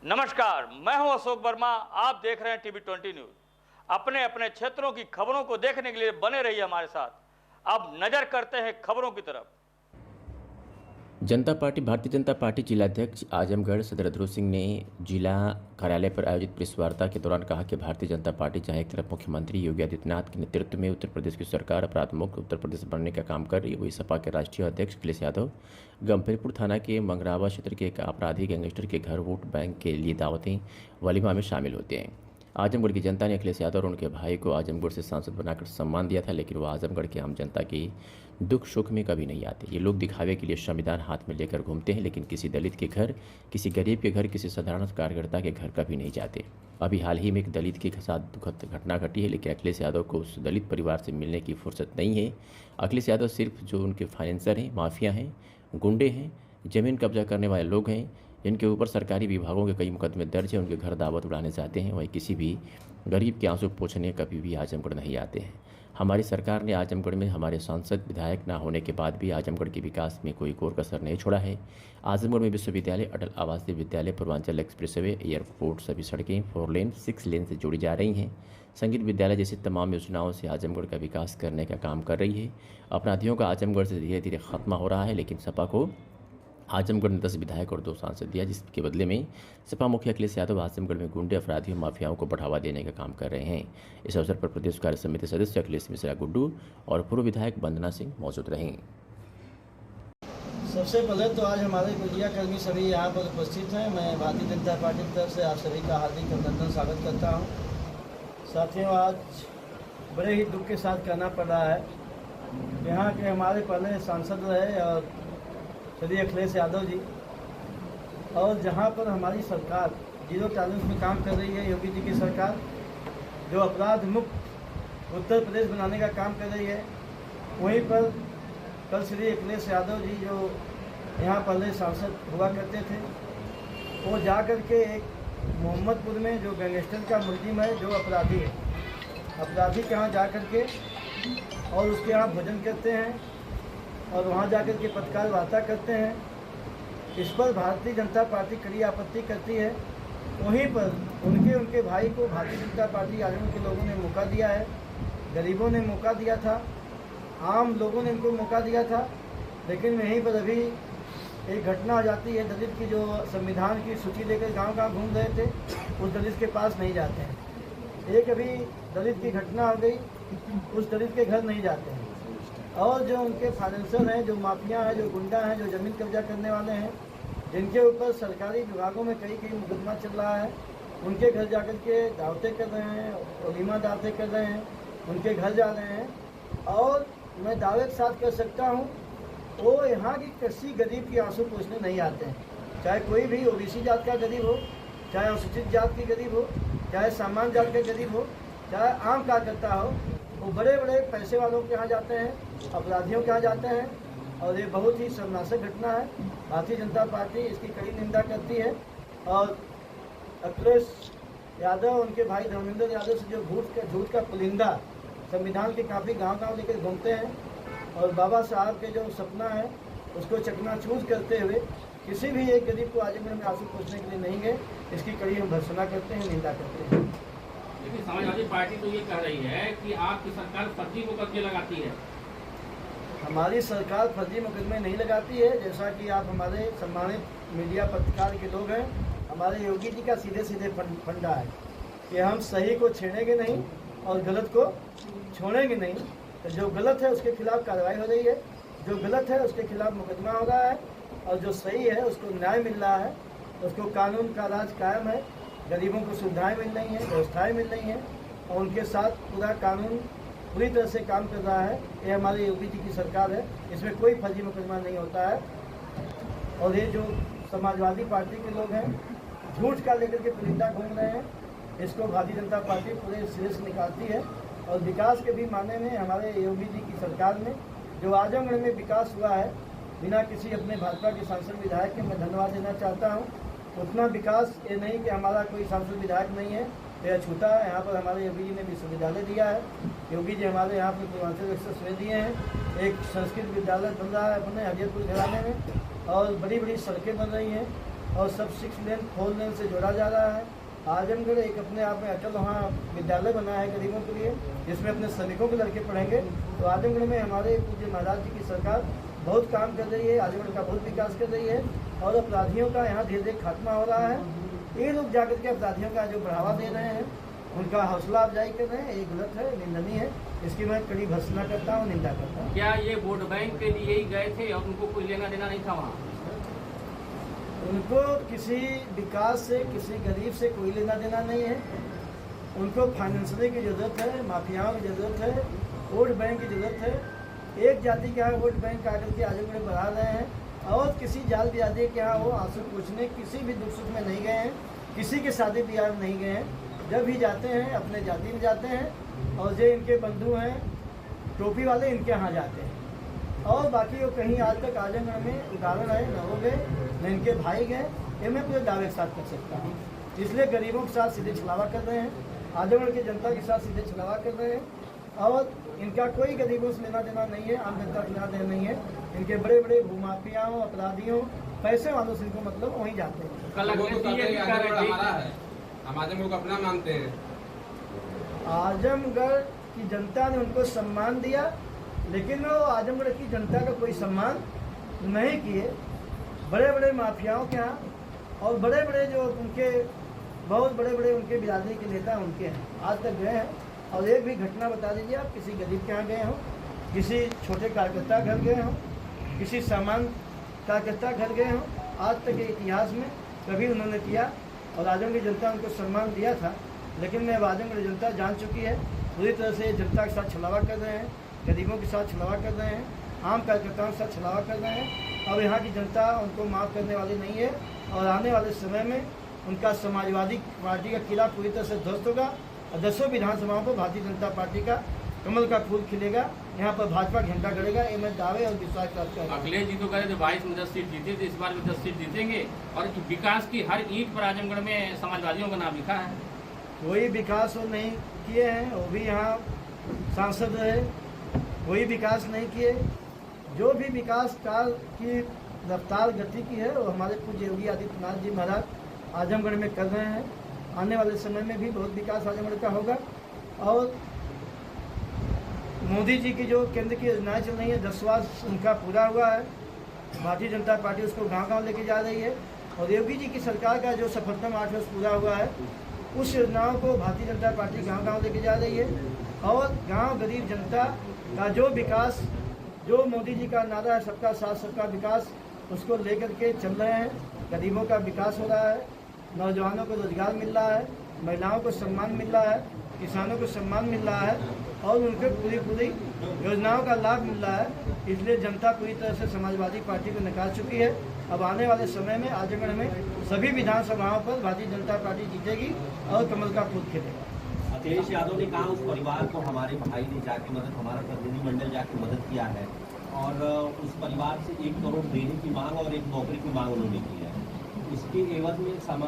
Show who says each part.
Speaker 1: नमस्कार, मैं हूं अशोक वर्मा। आप देख रहे हैं टीवी 20 न्यूज। अपने अपने क्षेत्रों की खबरों को देखने के लिए बने रहिए हमारे साथ। अब नजर करते हैं खबरों की तरफ।
Speaker 2: भारतीय जनता पार्टी जिलाध्यक्ष आजमगढ़ सदर ध्रुव सिंह ने जिला कार्यालय पर आयोजित प्रेस वार्ता के दौरान कहा कि भारतीय जनता पार्टी जहां एक तरफ मुख्यमंत्री योगी आदित्यनाथ के नेतृत्व में उत्तर प्रदेश की सरकार अपराध मुक्त उत्तर प्रदेश बनने का काम कर रही है, वही सपा के राष्ट्रीय अध्यक्ष अखिलेश यादव गंभीरपुर थाना के मंगरावा क्षेत्र के एक अपराधी गैंगस्टर के घर वोट बैंक के लिए दावतें वलीमा में शामिल होते हैं। आजमगढ़ की जनता ने अखिलेश यादव और उनके भाई को आजमगढ़ से सांसद बनाकर सम्मान दिया था, लेकिन वो आजमगढ़ की आम जनता की दुख सुख में कभी नहीं आते। ये लोग दिखावे के लिए संविधान हाथ में लेकर घूमते हैं, लेकिन किसी दलित के घर, किसी गरीब के घर, किसी साधारण कार्यकर्ता के घर कभी नहीं जाते। अभी हाल ही में एक दलित के साथ दुखद घटना घटी है, लेकिन अखिलेश यादव को उस दलित परिवार से मिलने की फुर्सत नहीं है। अखिलेश यादव सिर्फ जो उनके फाइनेंसर हैं, माफिया हैं, गुंडे हैं, जमीन कब्जा करने वाले लोग हैं, जिनके ऊपर सरकारी विभागों के कई मुकदमे दर्ज हैं, उनके घर दावत उड़ाने जाते हैं, वहीं किसी भी गरीब के आंसू पोंछने कभी भी आजमगढ़ नहीं आते हैं। हमारी सरकार ने आजमगढ़ में हमारे सांसद विधायक ना होने के बाद भी आजमगढ़ के विकास में कोई कोर कसर नहीं छोड़ा है। आजमगढ़ में विश्वविद्यालय, अटल आवासीय विद्यालय, पूर्वांचल एक्सप्रेसवे, एयरपोर्ट, सभी सड़कें 4 लेन 6 लेन से जोड़ी जा रही हैं। संगीत विद्यालय जैसी तमाम योजनाओं से आजमगढ़ का विकास करने का काम कर रही है। अपराधियों का आजमगढ़ से धीरे धीरे खत्म हो रहा है, लेकिन सपा को आजमगढ़ ने 10 विधायक और 2 सांसद दिया, जिसके बदले में सपा मुखिया अखिलेश यादव आजमगढ़ में गुंडे, अपराधियों, माफियाओं को बढ़ावा देने का काम कर रहे हैं। इस अवसर पर प्रदेश कार्य समिति सदस्य अखिलेश मिश्रा गुड्डू और पूर्व विधायक वंदना सिंह मौजूद रहे।
Speaker 3: सबसे पहले तो आज हमारे मीडिया कर्मी सभी यहाँ पर उपस्थित हैं। मैं भारतीय जनता पार्टी की तरफ से आप सभी का हार्दिक अभिनंदन स्वागत करता हूँ। साथियों, आज बड़े ही दुख के साथ कहना पड़ रहा है, यहाँ के हमारे पहले सांसद रहे और श्री अखिलेश यादव जी, और जहाँ पर हमारी सरकार जीरो टॉलरेंस में काम कर रही है, योगी जी की सरकार जो अपराध मुक्त उत्तर प्रदेश बनाने का काम कर रही है, वहीं पर कल श्री अखिलेश यादव जी जो यहाँ पहले सांसद हुआ करते थे, वो जा कर के एक मोहम्मदपुर में जो गैंगस्टर का मुलजिम है, जो अपराधी है, अपराधी के यहाँ जा कर के और उसके यहाँ भोजन करते हैं और वहाँ जाकर के पत्रकार वार्ता करते हैं। इस पर भारतीय जनता पार्टी कड़ी आपत्ति करती है। वहीं पर उनके भाई को भारतीय जनता पार्टी आजमगढ़ के लोगों ने मौका दिया है, गरीबों ने मौका दिया था, आम लोगों ने उनको मौका दिया था, लेकिन वहीं पर अभी एक घटना हो जाती है। दलित की जो संविधान की सूची लेकर गांव-गांव घूम रहे थे, उस दलित के पास नहीं जाते हैं। एक अभी दलित की घटना हो गई, उस दलित के घर नहीं जाते हैं। और जो उनके फाइनेंसर हैं, जो माफिया हैं, जो गुंडा हैं, जो ज़मीन कब्जा करने वाले हैं, जिनके ऊपर सरकारी विभागों में कई मुकदमा चल रहा है, उनके घर जाकर के दावतें कर रहे हैं, वलीमा दावतें कर रहे हैं, उनके घर जा रहे हैं। और मैं दावे के साथ कह सकता हूँ, वो यहाँ की किसी गरीब की आंसू पोंछने नहीं आते हैं। चाहे कोई भी ओबीसी जात का गरीब हो, चाहे अनुसूचित जात की गरीब हो, चाहे सामान्य जात का गरीब हो, चाहे आम कार्यकर्ता हो, वो बड़े बड़े पैसे वालों के यहाँ जाते हैं, अपराधियों के यहाँ जाते हैं। और ये बहुत ही शर्मनाशक घटना है। भारतीय जनता पार्टी इसकी कड़ी निंदा करती है। और अखिलेश यादव, उनके भाई धर्मेंद्र यादव से जो झूठ का पुलिंदा संविधान के काफ़ी गांव-गांव लेकर घूमते हैं, और बाबा साहब के जो सपना है उसको चकनाचूर करते हुए किसी भी एक गरीब को आजमगढ़ में आंसू पोंछने के लिए नहीं गए, इसकी कड़ी हम भर्त्सना करते हैं, निंदा करते हैं।
Speaker 4: लेकिन समाजवादी पार्टी तो ये कह रही है कि आपकी सरकार फर्जी मुकदमे लगाती है।
Speaker 3: हमारी सरकार फर्जी मुकदमे नहीं लगाती है। जैसा कि आप हमारे सम्मानित मीडिया पत्रकार के लोग हैं, हमारे योगी जी का सीधे सीधे फंडा है कि हम सही को छेड़ेंगे नहीं और गलत को छोड़ेंगे नहीं। तो जो गलत है उसके खिलाफ कार्रवाई हो रही है, जो गलत है उसके खिलाफ मुकदमा हो रहा है, और जो सही है उसको न्याय मिल रहा है, उसको कानून का राज कायम है, गरीबों को सुविधाएं मिल रही हैं, व्यवस्थाएं मिल रही हैं, और उनके साथ पूरा कानून पूरी तरह से काम कर रहा है। ये हमारे योगी जी की सरकार है, इसमें कोई फर्जी मुकदमा नहीं होता है। और ये जो समाजवादी पार्टी के लोग हैं, झूठ का लेकर के पुलिंदा घूम रहे हैं, इसको भारतीय जनता पार्टी पूरे सिरे से निकालती है। और विकास के भी माने में हमारे योगी जी की सरकार में जो आजमगढ़ में विकास हुआ है, बिना किसी अपने भाजपा के सांसद विधायक के मैं धन्यवाद देना चाहता हूँ। उतना विकास ये नहीं कि हमारा कोई सांसद विधायक नहीं है, यह छूटा है। यहाँ पर हमारे योगी जी ने विश्वविद्यालय दिया है, योगी जी हमारे यहाँ पर पूर्वांचल एक्सप्रेसवे दिए हैं, एक संस्कृत विद्यालय बन रहा है अपने हरियरपुर घराने में, और बड़ी बड़ी सड़कें बन रही हैं। और सब 6 लेन 4 लेन से जोड़ा जा रहा है। आजमगढ़ एक अपने आप में अटल वहाँ विद्यालय बना है गरीबों के लिए, जिसमें अपने श्रमिकों के लड़के पढ़ेंगे। तो आजमगढ़ में हमारे पूज्य महाराज जी की सरकार बहुत काम कर रही है, आजमगढ़ का बहुत विकास कर रही है और अपराधियों का यहाँ धीरे धीरे खात्मा हो रहा है। ये लोग जाकर के अपराधियों का जो बढ़ावा दे रहे हैं, उनका हौसला अफजाई कर रहे हैं, ये गलत है, निंदनीय है। इसकी मैं कड़ी भर्त्सना करता हूँ, निंदा करता हूँ।
Speaker 4: क्या ये वोट बैंक के लिए ही गए थे और उनको कोई लेना देना नहीं था वहाँ?
Speaker 3: उनको किसी विकास से, किसी गरीब से कोई लेना देना नहीं है। उनको फाइनेंसरी की ज़रूरत है, माफियाओं की ज़रूरत है, वोट बैंक की ज़रूरत है। एक जाति के यहाँ वोट बैंक आकर के आजमगढ़ बढ़ा रहे हैं और किसी जाल बिरादरी के यहाँ वो आंसू पूछने किसी भी दुख सुख में नहीं गए हैं, किसी के शादी ब्याह में नहीं गए हैं। जब भी जाते हैं अपने जाति में जाते हैं और जो इनके बंधु हैं टोपी वाले, इनके यहाँ जाते हैं। और बाकी वो कहीं आज तक आजमगढ़ में उदाहरण है न हो गए, न इनके भाई गए, ये मैं पूरे दावे के साथ कर सकता हूँ। इसलिए गरीबों के साथ सीधे छलावा कर रहे हैं, आजमगढ़ की जनता के साथ सीधे छलावा कर रहे हैं और इनका कोई गरीबों से लेना देना नहीं है, आम जनता से लेना देना नहीं है। इनके बड़े बड़े भूमाफियाओं, अपराधियों, पैसे वालों से इनको मतलब वहीं जाते हैं।
Speaker 4: कल
Speaker 5: हम आजमगढ़ को अपना मानते हैं।
Speaker 3: आजमगढ़ की जनता ने उनको सम्मान दिया, लेकिन वो आजमगढ़ की जनता का कोई सम्मान नहीं किए। बड़े बड़े माफियाओं के यहाँ और बड़े बड़े जो उनके बहुत बड़े बड़े उनके बिरादरी के नेता उनके हैं, आज तक गए हैं। और एक भी घटना बता दीजिए आप, किसी गरीब के यहाँ गए हों, किसी छोटे कार्यकर्ता घर गए हों, किसी सामान्य कार्यकर्ता घर गए हों, आज तक के इतिहास में कभी उन्होंने किया। और आजमगढ़ की जनता उनको सम्मान दिया था, लेकिन मैं आजमगढ़ जनता जान चुकी है पूरी तरह से जनता के साथ छलावा कर रहे हैं, गरीबों के साथ छलावा कर रहे हैं, आम कार्यकर्ताओं के साथ छलावा कर रहे हैं। और यहाँ की जनता उनको माफ़ करने वाली नहीं है और आने वाले समय में उनका समाजवादी पार्टी का किला पूरी तरह से ध्वस्त होगा और 10 विधानसभाओं पर भारतीय जनता पार्टी का कमल का फूल खिलेगा। यहाँ पर भाजपा घंटा गड़ेगा, ये मैं दावे और विश्वास करता हूँ।
Speaker 4: अखिलेश जी तो कह रहे थे 22 में 10 सीट जीते थे, इस बार भी 10 सीट जीतेंगे और विकास की हर ईंट पर आजमगढ़ में समाजवादियों का नाम लिखा है।
Speaker 3: कोई विकास वो नहीं किए हैं, वो भी यहाँ सांसद रहे, कोई विकास नहीं किए। जो भी विकास काल की रफ्तार गति की है वो हमारे पूज्य योगी आदित्यनाथ जी महाराज आजमगढ़ में कर रहे हैं। आने वाले समय में भी बहुत विकास आजमगढ़ का होगा। और मोदी जी की जो केंद्र की योजनाएं चल रही है, 10 वर्ष उनका पूरा हुआ है, भारतीय जनता पार्टी उसको गांव-गांव लेके जा रही है। और योगी जी की सरकार का जो सफलतम 8 वर्ष पूरा हुआ है, उस योजनाओं को भारतीय जनता पार्टी गांव-गांव लेके जा रही है। और गांव गरीब जनता का जो विकास, जो मोदी जी का नारा है सबका साथ सबका विकास, उसको लेकर के चल रहे हैं। गरीबों का विकास हो रहा है, नौजवानों को रोजगार मिल रहा है, महिलाओं को सम्मान मिल रहा है, किसानों को सम्मान मिल रहा है और उनको पूरी योजनाओं का लाभ मिल रहा है। इसलिए जनता पूरी तरह से समाजवादी पार्टी को नकार चुकी है। अब आने वाले समय में आजमगढ़ में सभी विधानसभाओं पर भारतीय जनता पार्टी जीतेगी और कमल का फूल खिलेगा।
Speaker 6: अखिलेश यादव ने कहा उस परिवार को हमारे भाई ने जाके मदद, हमारा प्रतिनिधिमंडल जाके मदद किया है और उस परिवार से 1 करोड़ देने की मांग और एक नौकरी की मांग उन्होंने की है। इसके एवज में